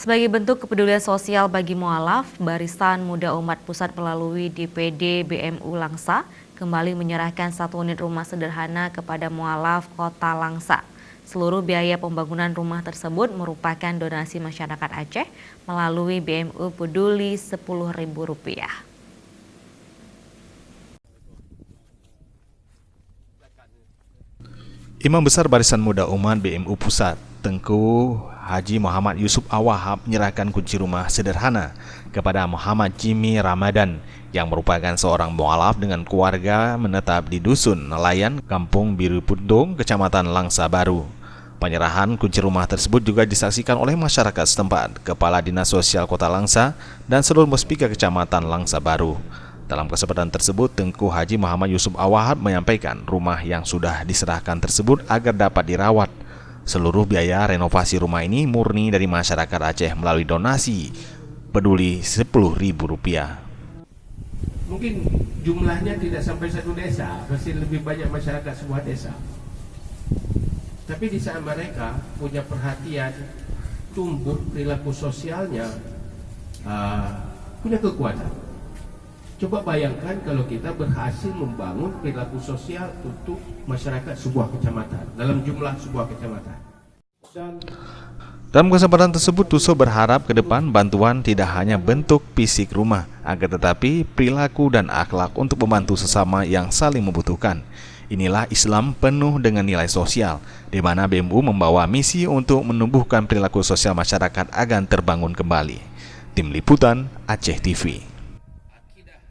Sebagai bentuk kepedulian sosial bagi mualaf, Barisan Muda Umat Pusat melalui DPD BMU Langsa kembali menyerahkan 1 unit rumah sederhana kepada mualaf Kota Langsa. Seluruh biaya pembangunan rumah tersebut merupakan donasi masyarakat Aceh melalui BMU Peduli Rp10.000. Imam Besar Barisan Muda Umat BMU Pusat, Tengku Haji Muhammad Yusuf Awahab menyerahkan kunci rumah sederhana kepada Muhammad Jimmy Ramadan yang merupakan seorang mualaf dengan keluarga menetap di Dusun Nelayan, Kampung Biru Pundung, Kecamatan Langsa Baru. Penyerahan kunci rumah tersebut juga disaksikan oleh masyarakat setempat, Kepala Dinas Sosial Kota Langsa, dan seluruh muspika Kecamatan Langsa Baru. Dalam kesempatan tersebut, Tengku Haji Muhammad Yusuf Awahab menyampaikan rumah yang sudah diserahkan tersebut agar dapat dirawat. Seluruh biaya renovasi rumah ini murni dari masyarakat Aceh melalui donasi peduli Rp10.000. Mungkin jumlahnya tidak sampai satu desa, pasti lebih banyak masyarakat sebuah desa. Tapi di saat mereka punya perhatian, tumbuh perilaku sosialnya, punya kekuatan. Coba bayangkan kalau kita berhasil membangun perilaku sosial untuk masyarakat sebuah kecamatan, dalam jumlah sebuah kecamatan. Dalam kesempatan tersebut, Tuso berharap ke depan bantuan tidak hanya bentuk fisik rumah, agar tetapi perilaku dan akhlak untuk membantu sesama yang saling membutuhkan. Inilah Islam penuh dengan nilai sosial, di mana BMU membawa misi untuk menumbuhkan perilaku sosial masyarakat agar terbangun kembali. Tim Liputan Aceh TV.